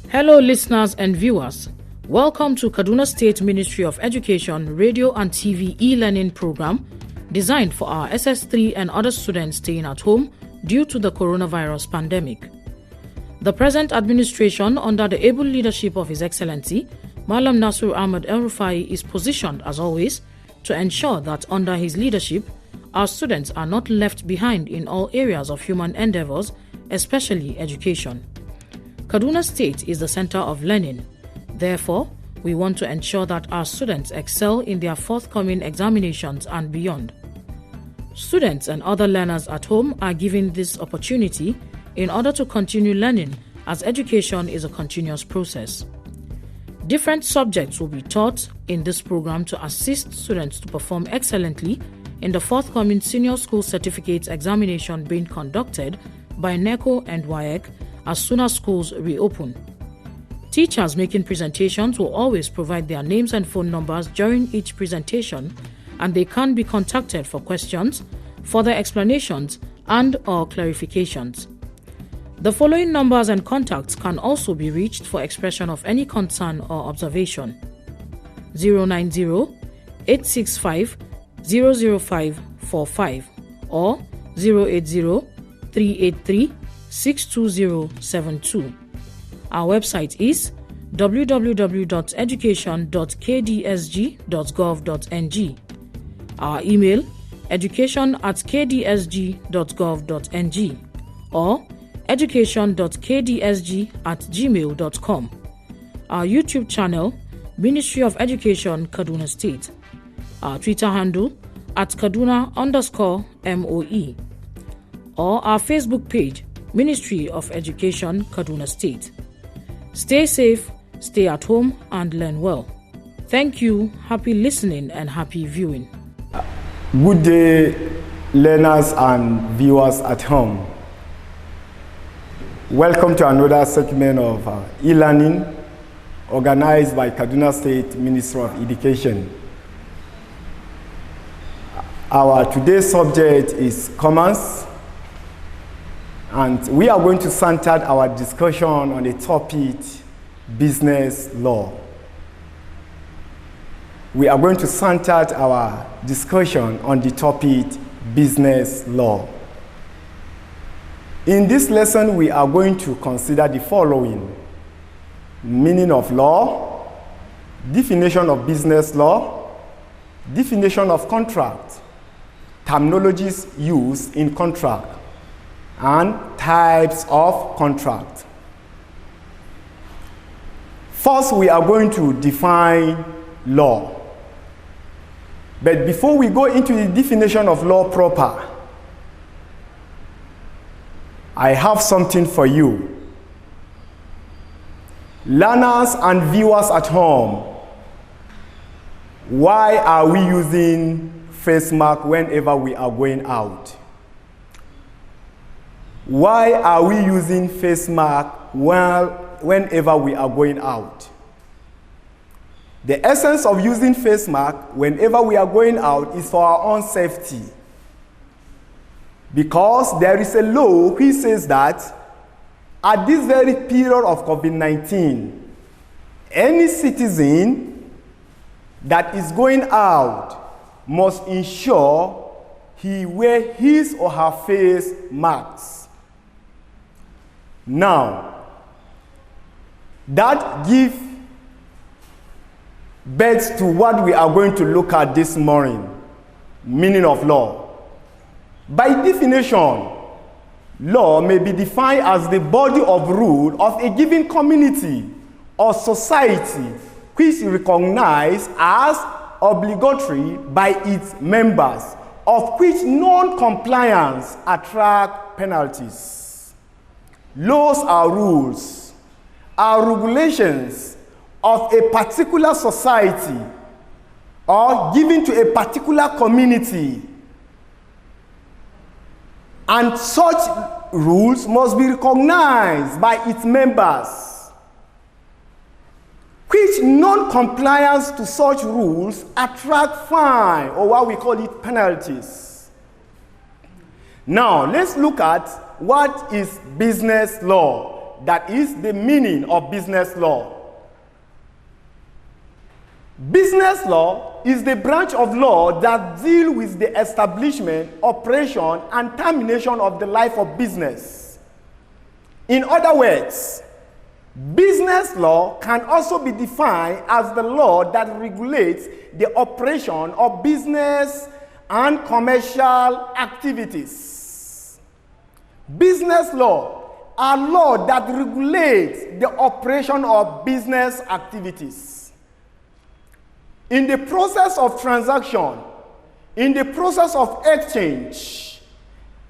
Hello listeners and viewers, welcome to Kaduna State Ministry of Education Radio and TV e-learning program designed for our SS3 and other students staying at home due to the coronavirus pandemic. The present administration under the able leadership of His Excellency, Malam Nasir Ahmed El-Rufai, is positioned as always to ensure that under his leadership, our students are not left behind in all areas of human endeavors, especially education. Kaduna State is the center of learning. Therefore, we want to ensure that our students excel in their forthcoming examinations and beyond. Students and other learners at home are given this opportunity in order to continue learning, as education is a continuous process. Different subjects will be taught in this program to assist students to perform excellently in the forthcoming Senior School Certificate examination being conducted by NECO and WAEC as soon as schools reopen. Teachers making presentations will always provide their names and phone numbers during each presentation, and they can be contacted for questions, further explanations, and/or clarifications. The following numbers and contacts can also be reached for expression of any concern or observation: 090-865-00545 or 080-383-62072. Our website is www.education.kdsg.gov.ng. Our email education@kdsg.gov.ng or education.kdsg@gmail.com. Our YouTube channel, Ministry of Education, Kaduna State. Our Twitter handle @Kaduna_MOE. Or our Facebook page, Ministry of Education, Kaduna State. Stay safe, stay at home, and learn well. Thank you, happy listening, and happy viewing. Good day, learners and viewers at home. Welcome to another segment of e-learning organized by Kaduna State Ministry of Education. Our today's subject is commerce, and we are going to center our discussion on the topic business law. We are going to center our discussion on the topic business law. In this lesson, we are going to consider the following: meaning of law, definition of business law, definition of contract, terminologies used in contract, and types of contract. First, we are going to define law. But before we go into the definition of law proper, I have something for you. Learners and viewers at home, why are we using face mask whenever we are going out? Why are we using face mask whenever we are going out? The essence of using face mask whenever we are going out is for our own safety. Because there is a law which says that at this very period of COVID-19, any citizen that is going out must ensure he wear his or her face masks. Now, that gives birth to what we are going to look at this morning, meaning of law. By definition, law may be defined as the body of rule of a given community or society which is recognized as obligatory by its members, of which non-compliance attracts penalties. Laws are rules, are regulations of a particular society or given to a particular community. And such rules must be recognized by its members, which non-compliance to such rules attract fine, or what we call it penalties. Now, let's look at what is business law. That is the meaning of business law. Business law is the branch of law that deals with the establishment, operation, and termination of the life of business. In other words, business law can also be defined as the law that regulates the operation of business and commercial activities. Business law are laws that regulate the operation of business activities. In the process of transaction, in the process of exchange,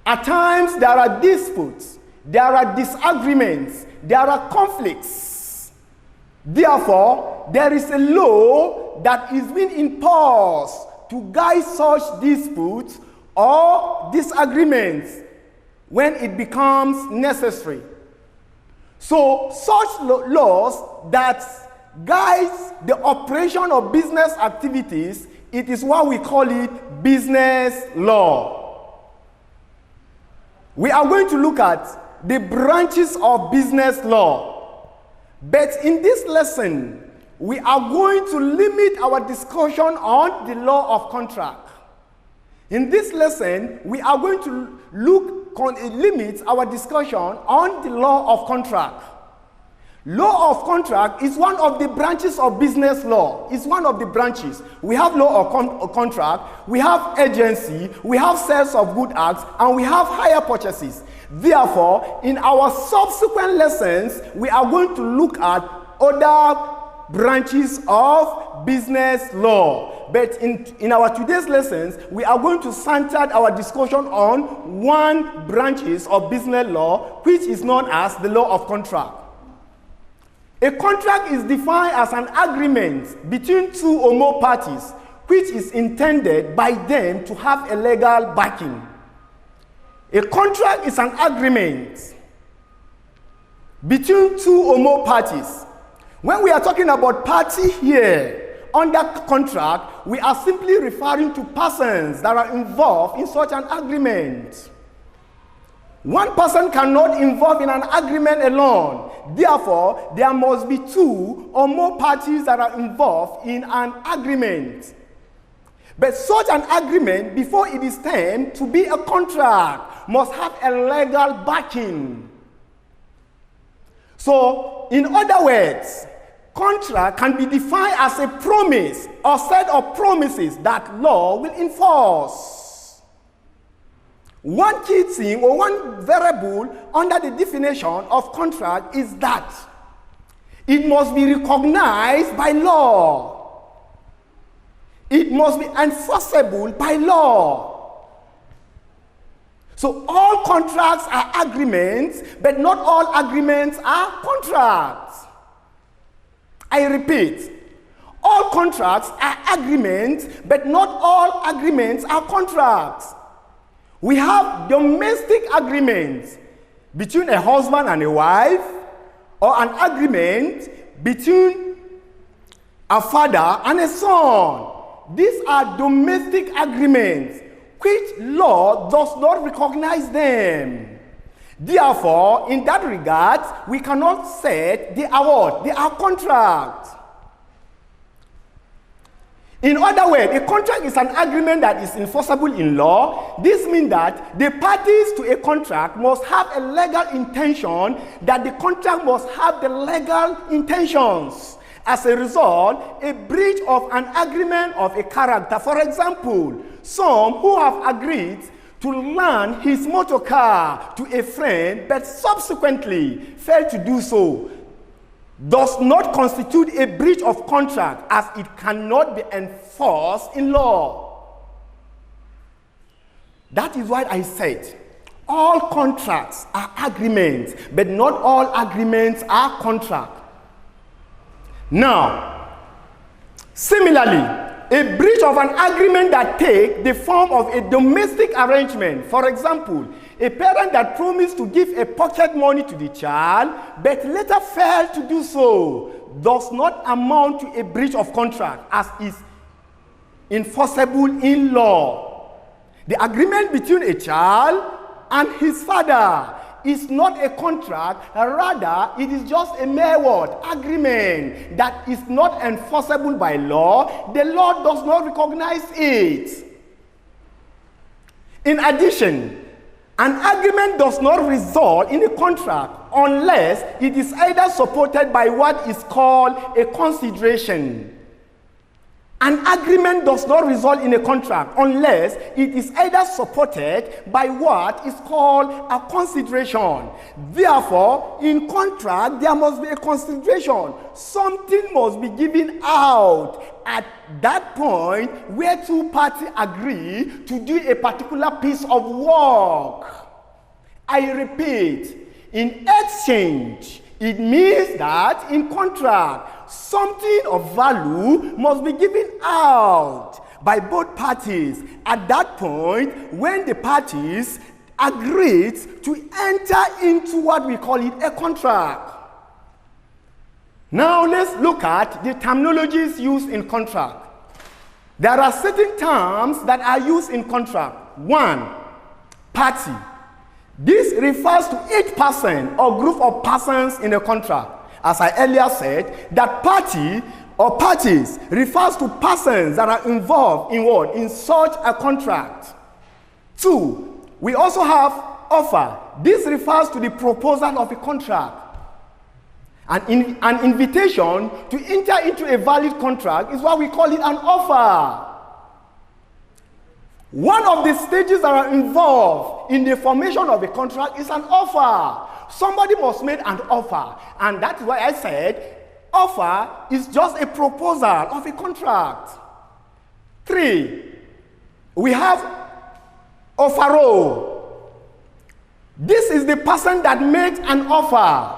at times there are disputes, there are disagreements, there are conflicts. Therefore, there is a law that is being imposed to guide such disputes or disagreements when it becomes necessary. So, such laws that guides the operation of business activities, it is what we call it business law. We are going to look at the branches of business law. But in this lesson, we are going to limit our discussion on the law of contract. In this lesson, we are going to limit our discussion on the law of contract. Law of contract is one of the branches of business law. It's one of the branches. We have law of contract, we have agency, we have sales of good acts, and we have hire purchases. Therefore, in our subsequent lessons, we are going to look at other branches of business law. But in our today's lessons, we are going to center our discussion on one branches of business law, which is known as the law of contract. A contract is defined as an agreement between two or more parties, which is intended by them to have a legal backing. A contract is an agreement between two or more parties. When we are talking about party here, under contract, we are simply referring to persons that are involved in such an agreement. One person cannot involve in an agreement alone. Therefore, there must be two or more parties that are involved in an agreement. But such an agreement, before it is termed to be a contract, must have a legal backing. So, in other words, contract can be defined as a promise or set of promises that law will enforce. One key thing or one variable under the definition of contract is that it must be recognized by law. It must be enforceable by law. So all contracts are agreements, but not all agreements are contracts. I repeat, all contracts are agreements, but not all agreements are contracts. We have domestic agreements between a husband and a wife, or an agreement between a father and a son. These are domestic agreements, which law does not recognize them. Therefore, in that regard, we cannot say they are what? They are contracts. In other words, a contract is an agreement that is enforceable in law. This means that the parties to a contract must have a legal intention, that the contract must have the legal intentions. As a result, a breach of an agreement of a character, for example, some who have agreed to loan his motor car to a friend but subsequently failed to do so, does not constitute a breach of contract, as it cannot be enforced in law. That is why I said All contracts are agreements, but not all agreements are contract. Now, similarly, a breach of an agreement that takes the form of a domestic arrangement. For example, a parent that promised to give a pocket money to the child, but later failed to do so, does not amount to a breach of contract, as is enforceable in law. The agreement between a child and his father is not a contract, rather it is just a mere word, agreement, that is not enforceable by law. The law does not recognize it. In addition, an agreement does not result in a contract unless it is either supported by what is called a consideration. An agreement does not result in a contract unless it is either supported by what is called a consideration. Therefore, in contract, there must be a consideration. Something must be given out at that point where two parties agree to do a particular piece of work. I repeat, in exchange, it means that in contract, something of value must be given out by both parties at that point when the parties agreed to enter into what we call it a contract. Now let's look at the terminologies used in contract. There are certain terms that are used in contract. One, party. This refers to each person or group of persons in a contract. As I earlier said, that party or parties refers to persons that are involved in what? In such a contract. Two, we also have offer. This refers to the proposal of a contract. An invitation to enter into a valid contract is what we call it an offer. One of the stages that are involved in the formation of a contract is an offer. Somebody must make an offer, and that's why I said offer is just a proposal of a contract. Three, we have offeror. This is the person that makes an offer.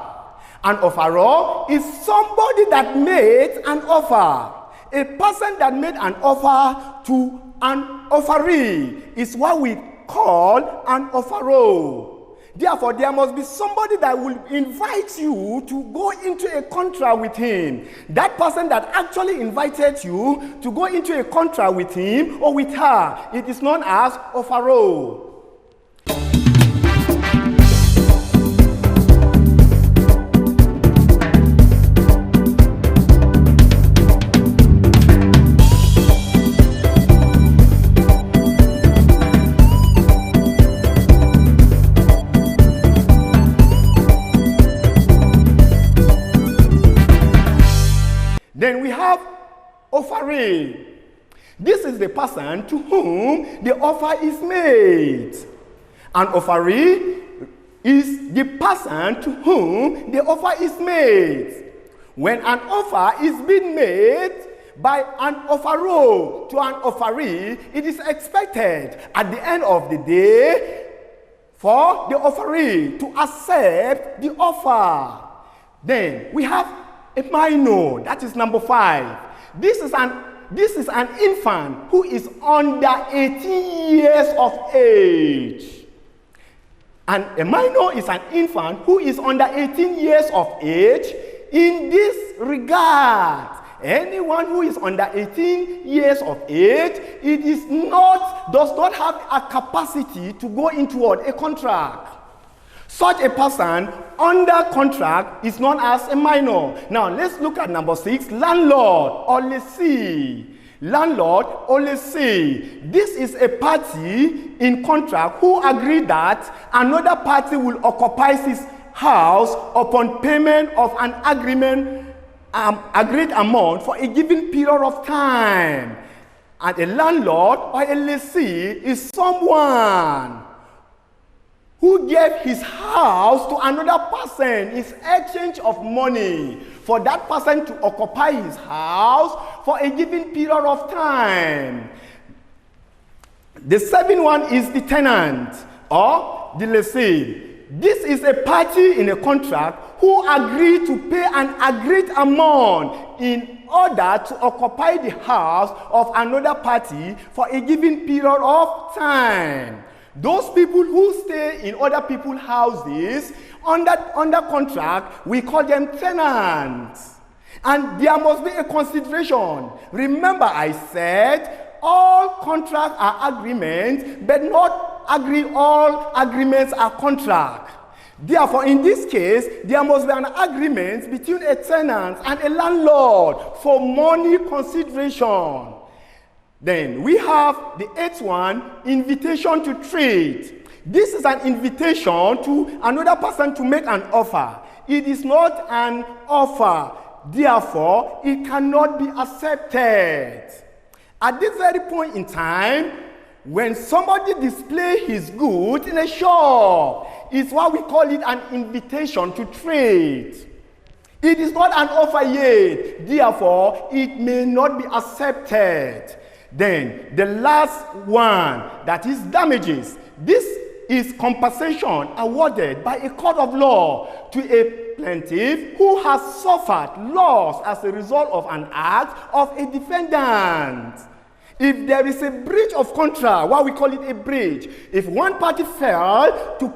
An offeror is somebody that made an offer. A person that made an offer to an offeree is what we call an offeror. Therefore, there must be somebody that will invite you to go into a contract with him. That person that actually invited you to go into a contract with him or with her, it is known as offeror. Then we have offeree. This is the person to whom the offer is made. An offeree is the person to whom the offer is made. When an offer is being made by an offeror to an offeree, it is expected at the end of the day for the offeree to accept the offer. Then we have a minor, that is number 5. This is an infant who is under 18 years of age. And a minor is an infant who is under 18 years of age. In this regard, anyone who is under 18 years of age, does not have a capacity to go into a contract. Such a person under contract is known as a minor. Now let's look at number 6, landlord or lessee. Landlord or lessee. This is a party in contract who agree that another party will occupy his house upon payment of an agreed amount for a given period of time. And a landlord or a lessee is someone who gave his house to another person in exchange of money for that person to occupy his house for a given period of time. The 7th one is the tenant or of the lessee. This is a party in a contract who agree to pay an agreed amount in order to occupy the house of another party for a given period of time. Those people who stay in other people's houses under contract, we call them tenants. And there must be a consideration. Remember, I said all contracts are agreements, but not all agreements are contract. Therefore, in this case, there must be an agreement between a tenant and a landlord for money consideration. Then we have the 8th one, invitation to trade. This is an invitation to another person to make an offer. It is not an offer. Therefore, it cannot be accepted. At this very point in time, when somebody displays his goods in a shop, it's what we call it an invitation to trade. It is not an offer yet. Therefore, it may not be accepted. Then, the last one, that is damages. This is compensation awarded by a court of law to a plaintiff who has suffered loss as a result of an act of a defendant. If there is a breach of contract, what we call it a breach, if one party failed to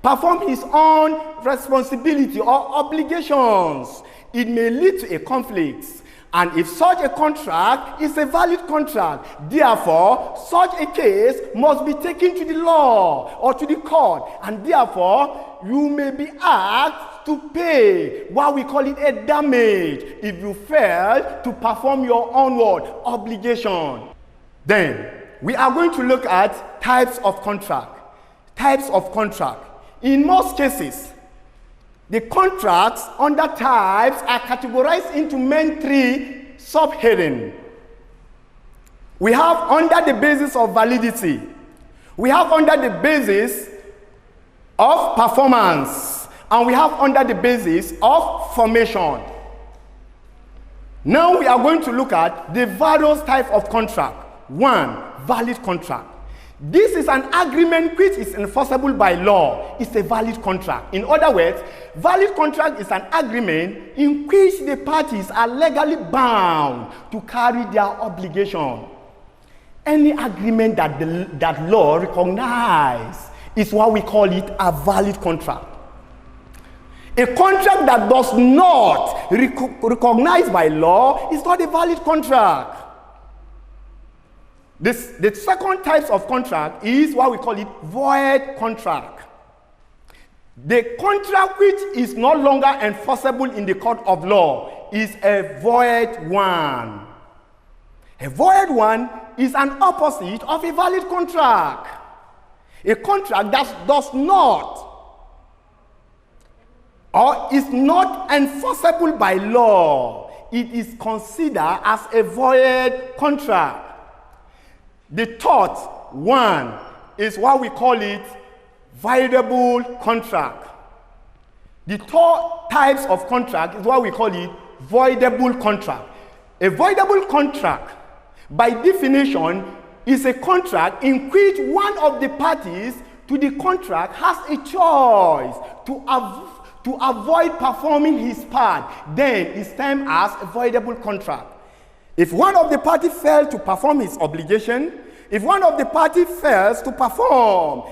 perform his own responsibility or obligations, it may lead to a conflict. And if such a contract is a valid contract, therefore, such a case must be taken to the law or to the court, and therefore, you may be asked to pay what we call it a damage if you fail to perform your onward obligation. Then, we are going to look at types of contract. Types of contract. In most cases, the contracts under types are categorized into main 3 subheadings. We have under the basis of validity. We have under the basis of performance. And we have under the basis of formation. Now we are going to look at the various types of contract. 1, valid contract. This is an agreement which is enforceable by law. It's a valid contract. In other words, valid contract is an agreement in which the parties are legally bound to carry their obligation. Any agreement that law recognizes is what we call it a valid contract. A contract that does not recognized by law is not a valid contract. The second type of contract is what we call it void contract. The contract which is no longer enforceable in the court of law is a void one. A void one is an opposite of a valid contract. A contract that does not or is not enforceable by law, it is considered as a void contract. The third one is what we call it voidable contract. The third types of contract is what we call it voidable contract. A voidable contract, by definition, is a contract in which one of the parties to the contract has a choice to avoid performing his part. Then it's termed as a voidable contract. If one of the parties fails to perform his obligation, if one of the parties fails to perform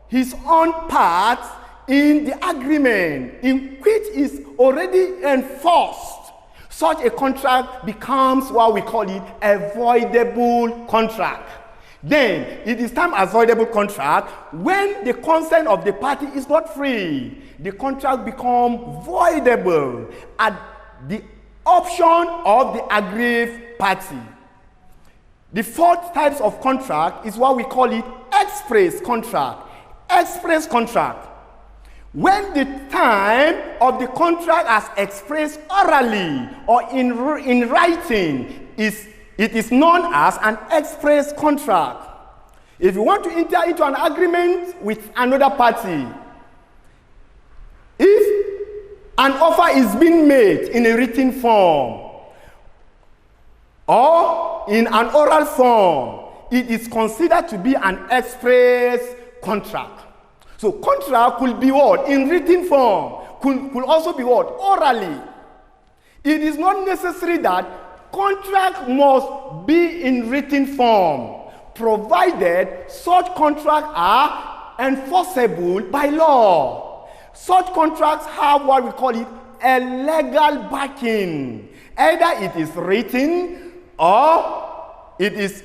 his own part in the agreement in which is already enforced, such a contract becomes what we call it a voidable contract. Then it is termed as voidable contract when the consent of the party is not free. The contract becomes voidable at the option of the aggrieved party. The fourth type of contract is what we call it express contract. Express contract. When the time of the contract as expressed orally or in writing it is known as an express contract. If you want to enter into an agreement with another party, if an offer is being made in a written form or in an oral form, it is considered to be an express contract. So contract could be what? In written form. Could also be what? Orally. It is not necessary that contract must be in written form, provided such contracts are enforceable by law. Such contracts have what we call it a legal backing. Either it is written or it is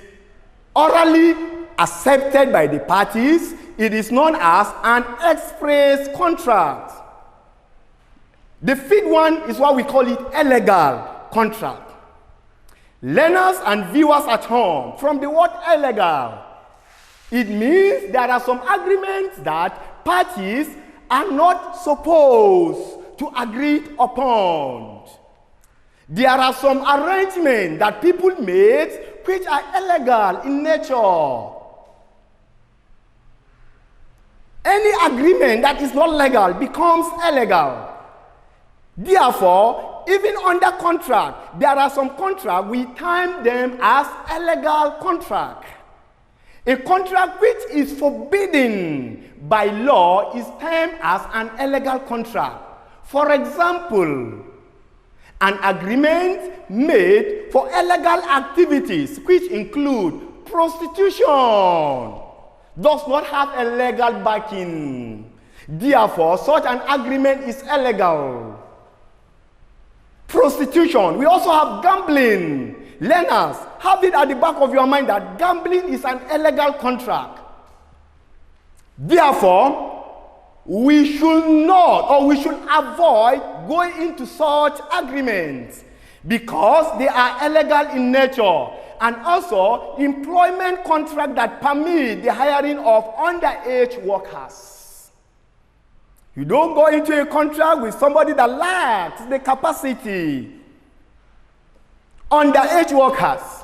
orally accepted by the parties. It is known as an express contract. The fifth one is what we call it a legal contract. Learners and viewers at home, from the word illegal, it means there are some agreements that parties are not supposed to agree upon. There are some arrangements that people made which are illegal in nature. Any agreement that is not legal becomes illegal. Therefore, even under contract, there are some contracts, we term them as illegal contract. A contract which is forbidden by law is termed as an illegal contract. For example, an agreement made for illegal activities which include prostitution does not have a legal backing. Therefore, such an agreement is illegal. Prostitution. We also have gambling. Learners, have it at the back of your mind that gambling is an illegal contract. Therefore, we should not, or we should avoid going into such agreements because they are illegal in nature. And also, employment contracts that permit the hiring of underage workers. You don't go into a contract with somebody that lacks the capacity. Underage workers.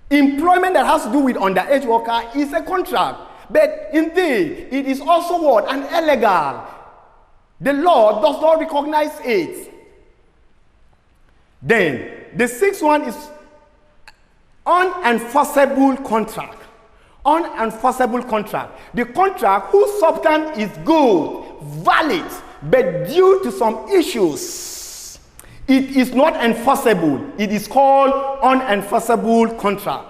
Employment that has to do with underage worker is a contract. But indeed, it is also what? An illegal. The law does not recognize it. Then, the sixth one is unenforceable contract. Unenforceable contract. The contract whose substance is good, valid, but due to some issues, it is not enforceable. It is called unenforceable contract.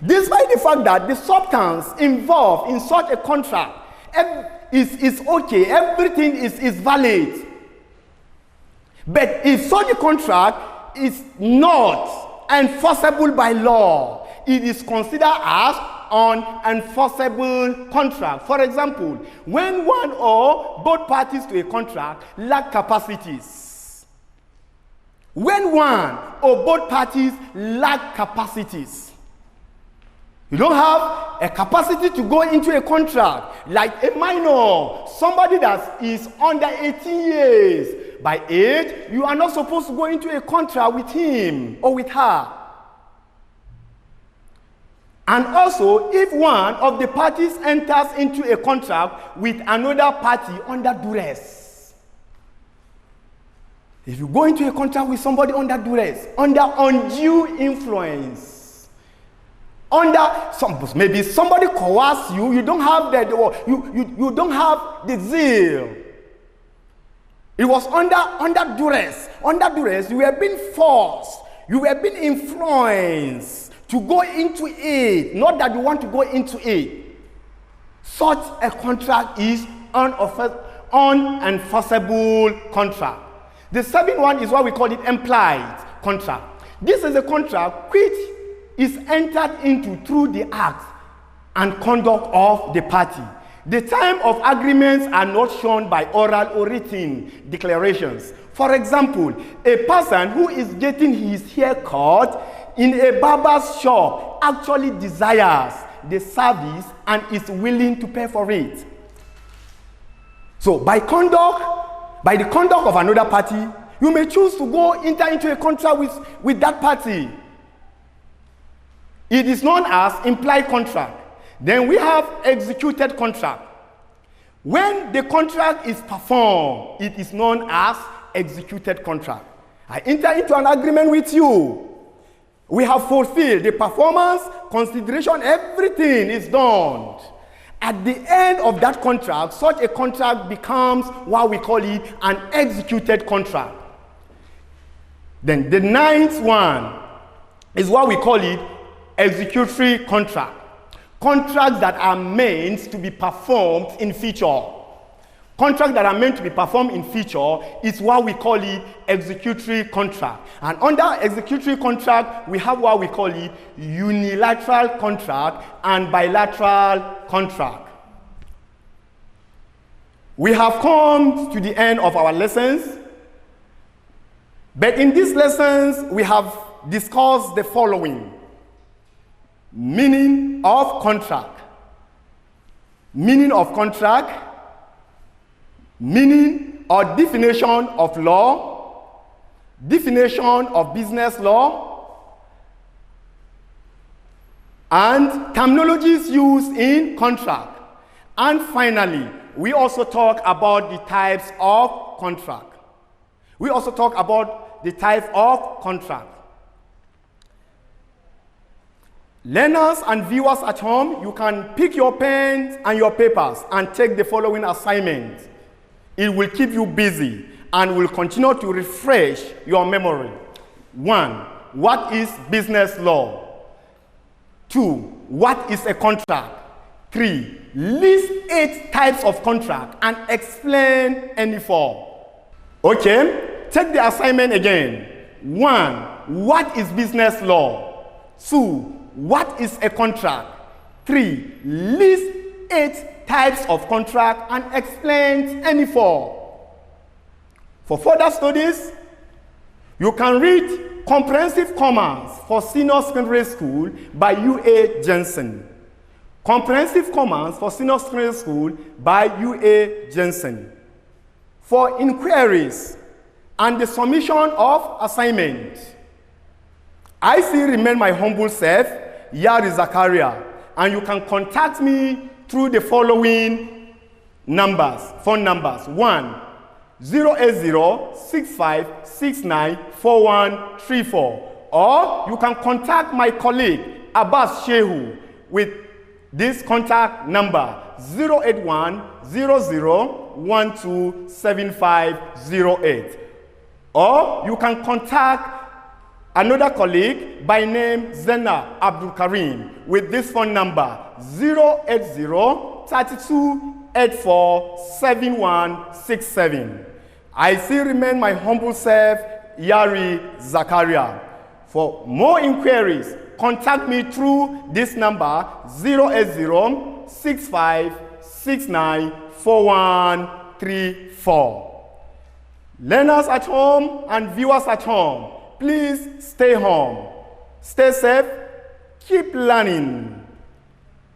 Despite the fact that the substance involved in such a contract is okay, everything is valid. But if such a contract is not enforceable by law, it is considered as unenforceable contract. For example, when one or both parties to a contract lack capacities. When one or both parties lack capacities. You don't have a capacity to go into a contract, like a minor, somebody that is under 18 years by age, you are not supposed to go into a contract with him or with her. And also, if one of the parties enters into a contract with another party under duress. If you go into a contract with somebody under duress, under undue influence, maybe somebody coerces you, you don't have you don't have the zeal. It was under duress. Under duress, you were being forced, you were being influenced to go into it, not that you want to go into it. Such a contract is unenforceable contract. The seventh one is what we call it implied contract. This is a contract which is entered into through the act and conduct of the party. The time of agreements are not shown by oral or written declarations. For example, a person who is getting his hair cut in a barber's shop actually desires the service and is willing to pay for it. So by the conduct of another party, you may choose to enter into a contract with that party. It is known as implied contract. Then we have executed contract. When the contract is performed, it is known as executed contract. I enter into an agreement with you. We have fulfilled the performance, consideration, everything is done. At the end of that contract, such a contract becomes what we call it an executed contract. Then the ninth one is what we call it executory contract. Contracts that are meant to be performed in future. Contracts that are meant to be performed in future is what we call it executory contract. And under executory contract, we have what we call it unilateral contract and bilateral contract. We have come to the end of our lessons. But in these lessons, we have discussed the following. Meaning of contract. Meaning of contract. Meaning or definition of law. Definition of business law. And terminologies used in contract. And finally, we also talk about the types of contract. We also talk about the type of contract. Learners and viewers at home, you can pick your pens and your papers and take the following assignment. It will keep you busy and will continue to refresh your memory. 1. What is business law? 2. What is a contract? 3. List 8 types of contract and explain any 4. Okay, take the assignment again. 1. What is business law? 2. What is a contract? 3. List 8 types of contract and explain any 4. For further studies, you can read Comprehensive Commerce for Senior Secondary School by U.A. Jensen. Comprehensive Commerce for Senior Secondary School by U.A. Jensen. For inquiries and the submission of assignments, I still remain my humble self, Yari Zakaria, and you can contact me through the following numbers, phone numbers. 1, 080-6569-4134. Or you can contact my colleague, Abbas Shehu, with this contact number, 081-00-127508. Or you can contact another colleague by name Zena Abdul Karim with this phone number 080-3284-7167. I still remain my humble self, Yari Zakaria. For more inquiries, contact me through this number 080-6569-4134. Learners at home and viewers at home, please stay home, stay safe, keep learning.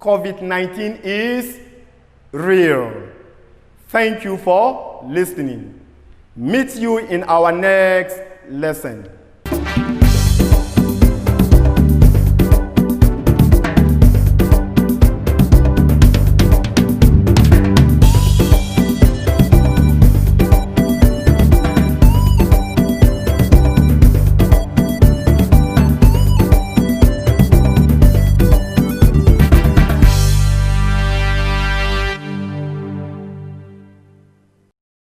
COVID-19 is real. Thank you for listening. Meet you in our next lesson.